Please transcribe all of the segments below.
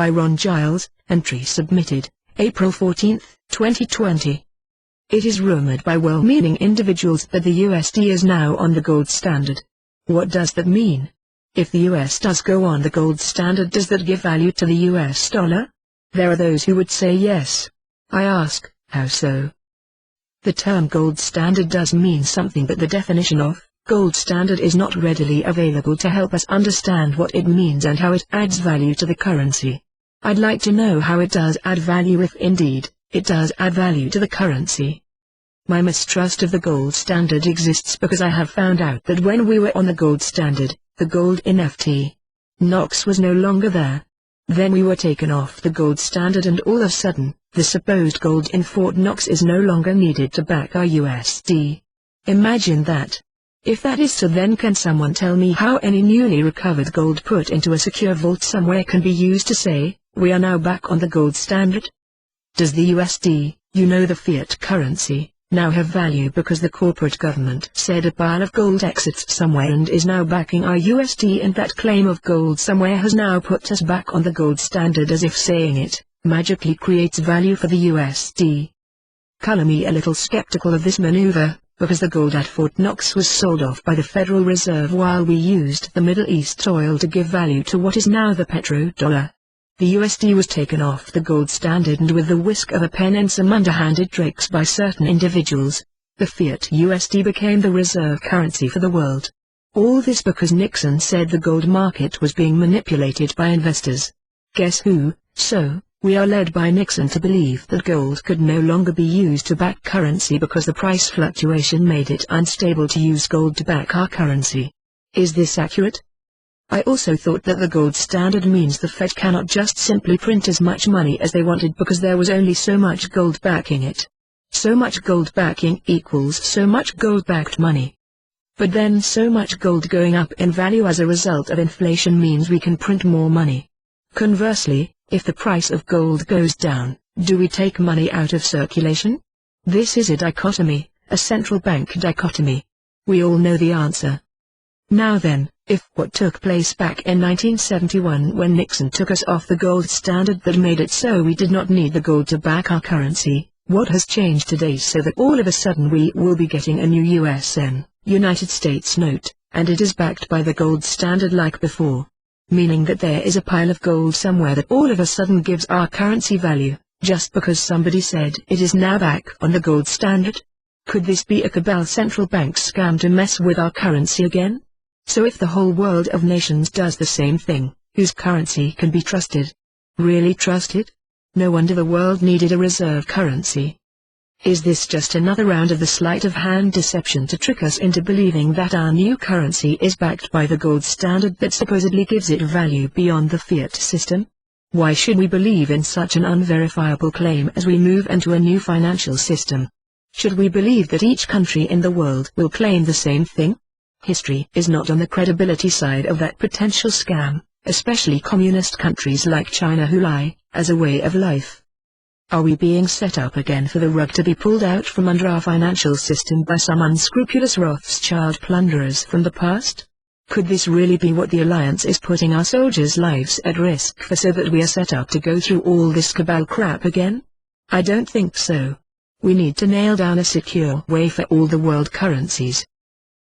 By Ron Giles, entry submitted, April 14, 2020. It is rumored by well-meaning individuals that the USD is now on the gold standard. What does that mean? If the US does go on the gold standard, does that give value to the US dollar? There are those who would say yes. I ask, how so? The term gold standard does mean something, but the definition of gold standard is not readily available to help us understand what it means and how it adds value to the currency. I'd like to know how it does add value, if indeed it does add value to the currency. My mistrust of the gold standard exists because I have found out that when we were on the gold standard, the gold in Ft. Knox was no longer there. Then we were taken off the gold standard, and all of a sudden, the supposed gold in Fort Knox is no longer needed to back our USD. Imagine that. If that is so, then can someone tell me how any newly recovered gold put into a secure vault somewhere can be used to say, we are now back on the gold standard? Does the USD, the fiat currency, now have value because the corporate government said a pile of gold exits somewhere and is now backing our USD, and that claim of gold somewhere has now put us back on the gold standard, as if saying it magically creates value for the USD? Color me a little skeptical of this maneuver, because the gold at Fort Knox was sold off by the Federal Reserve while we used the Middle East oil to give value to what is now the petrodollar. The USD was taken off the gold standard, and with the whisk of a pen and some underhanded tricks by certain individuals, the fiat USD became the reserve currency for the world. All this because Nixon said the gold market was being manipulated by investors. Guess who? So, we are led by Nixon to believe that gold could no longer be used to back currency because the price fluctuation made it unstable to use gold to back our currency. Is this accurate? I also thought that the gold standard means the Fed cannot just simply print as much money as they wanted because there was only so much gold backing it. So much gold backing equals so much gold-backed money. But then so much gold going up in value as a result of inflation means we can print more money. Conversely, if the price of gold goes down, do we take money out of circulation? This is a dichotomy, a central bank dichotomy. We all know the answer. Now then, if what took place back in 1971 when Nixon took us off the gold standard that made it so we did not need the gold to back our currency, what has changed today so that all of a sudden we will be getting a new USN, United States note, and it is backed by the gold standard like before? Meaning that there is a pile of gold somewhere that all of a sudden gives our currency value, just because somebody said it is now back on the gold standard? Could this be a cabal central bank scam to mess with our currency again? So if the whole world of nations does the same thing, whose currency can be trusted? Really trusted? No wonder the world needed a reserve currency. Is this just another round of the sleight of hand deception to trick us into believing that our new currency is backed by the gold standard that supposedly gives it value beyond the fiat system? Why should we believe in such an unverifiable claim as we move into a new financial system? Should we believe that each country in the world will claim the same thing? History is not on the credibility side of that potential scam, especially communist countries like China who lie, as a way of life. Are we being set up again for the rug to be pulled out from under our financial system by some unscrupulous Rothschild plunderers from the past? Could this really be what the alliance is putting our soldiers' lives at risk for, so that we are set up to go through all this cabal crap again? I don't think so. We need to nail down a secure way for all the world currencies.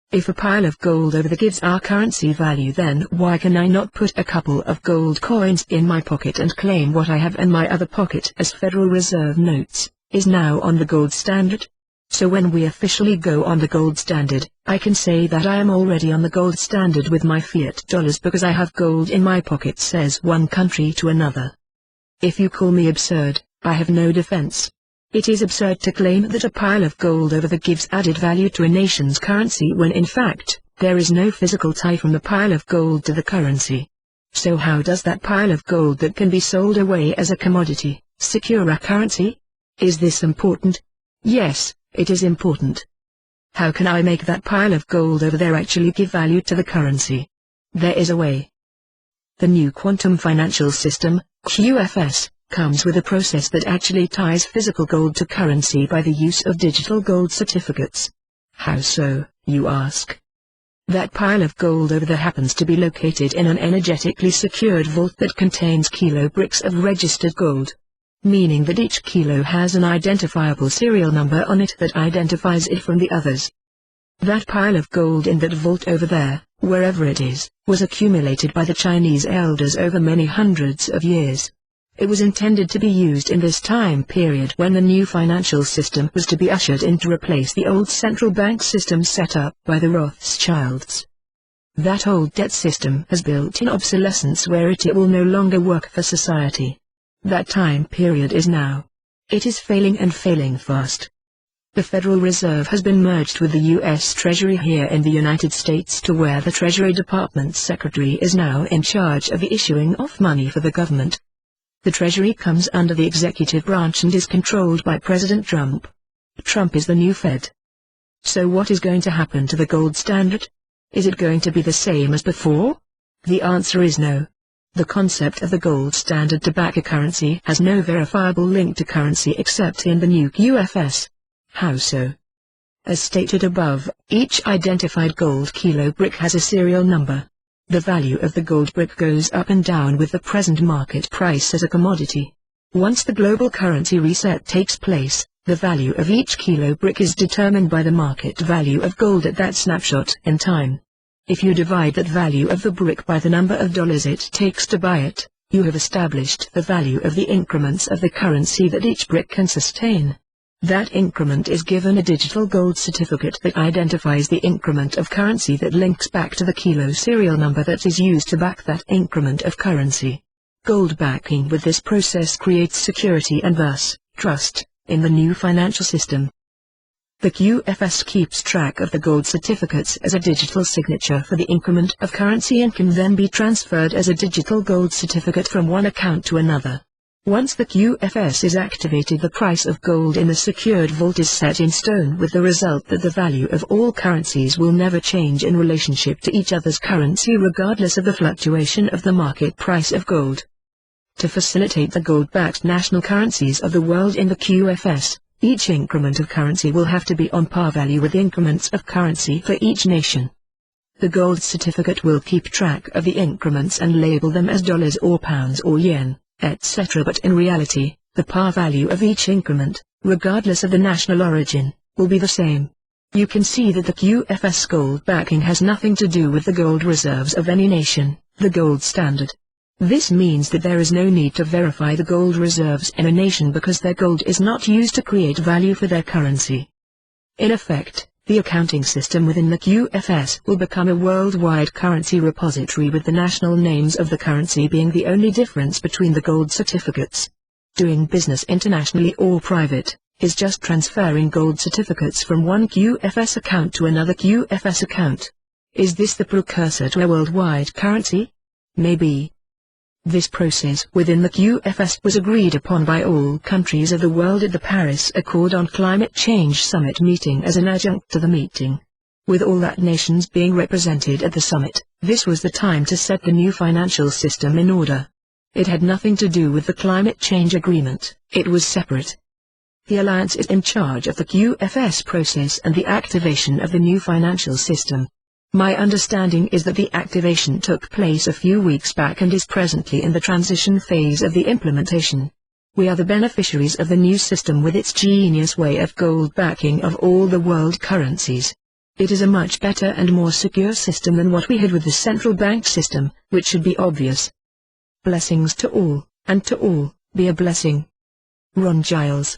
If a pile of gold over there gives our currency value, then why can I not put a couple of gold coins in my pocket and claim what I have in my other pocket as Federal Reserve notes, is now on the gold standard? So when we officially go on the gold standard, I can say that I am already on the gold standard with my fiat dollars because I have gold in my pocket, says one country to another. If you call me absurd, I have no defense. It is absurd to claim that a pile of gold over there gives added value to a nation's currency when in fact, there is no physical tie from the pile of gold to the currency. So how does that pile of gold that can be sold away as a commodity, secure our currency? Is this important? Yes, it is important. How can I make that pile of gold over there actually give value to the currency? There is a way. The new quantum financial system, QFS, comes with a process that actually ties physical gold to currency by the use of digital gold certificates. How so, you ask? That pile of gold over there happens to be located in an energetically secured vault that contains kilo bricks of registered gold. Meaning that each kilo has an identifiable serial number on it that identifies it from the others. That pile of gold in that vault over there, wherever it is, was accumulated by the Chinese elders over many hundreds of years. It was intended to be used in this time period when the new financial system was to be ushered in to replace the old central bank system set up by the Rothschilds. That old debt system has built-in obsolescence where it will no longer work for society. That time period is now. It is failing and failing fast. The Federal Reserve has been merged with the U.S. Treasury here in the United States to where the Treasury Department's secretary is now in charge of the issuing of money for the government. The Treasury comes under the executive branch and is controlled by President Trump. Trump is the new Fed. So what is going to happen to the gold standard? Is it going to be the same as before? The answer is no. The concept of the gold standard to back a currency has no verifiable link to currency except in the new QFS. How so? As stated above, each identified gold kilo brick has a serial number. The value of the gold brick goes up and down with the present market price as a commodity. Once the global currency reset takes place, the value of each kilo brick is determined by the market value of gold at that snapshot in time. If you divide that value of the brick by the number of dollars it takes to buy it, you have established the value of the increments of the currency that each brick can sustain. That increment is given a digital gold certificate that identifies the increment of currency that links back to the kilo serial number that is used to back that increment of currency. Gold backing with this process creates security and thus, trust, in the new financial system. The QFS keeps track of the gold certificates as a digital signature for the increment of currency and can then be transferred as a digital gold certificate from one account to another. Once the QFS is activated, the price of gold in the secured vault is set in stone with the result that the value of all currencies will never change in relationship to each other's currency regardless of the fluctuation of the market price of gold. To facilitate the gold-backed national currencies of the world in the QFS, each increment of currency will have to be on par value with increments of currency for each nation. The gold certificate will keep track of the increments and label them as dollars or pounds or yen, etc. But in reality, the par value of each increment, regardless of the national origin, will be the same. You can see that the QFS gold backing has nothing to do with the gold reserves of any nation, the gold standard. This means that there is no need to verify the gold reserves in a nation because their gold is not used to create value for their currency. In effect, the accounting system within the QFS will become a worldwide currency repository with the national names of the currency being the only difference between the gold certificates. Doing business internationally or private is just transferring gold certificates from one QFS account to another QFS account. Is this the precursor to a worldwide currency? Maybe. This process within the QFS was agreed upon by all countries of the world at the Paris Accord on Climate Change Summit meeting as an adjunct to the meeting. With all that nations being represented at the summit, this was the time to set the new financial system in order. It had nothing to do with the climate change agreement, it was separate. The alliance is in charge of the QFS process and the activation of the new financial system. My understanding is that the activation took place a few weeks back and is presently in the transition phase of the implementation. We are the beneficiaries of the new system with its genius way of gold backing of all the world currencies. It is a much better and more secure system than what we had with the central bank system, which should be obvious. Blessings to all, and to all, be a blessing. Ron Giles.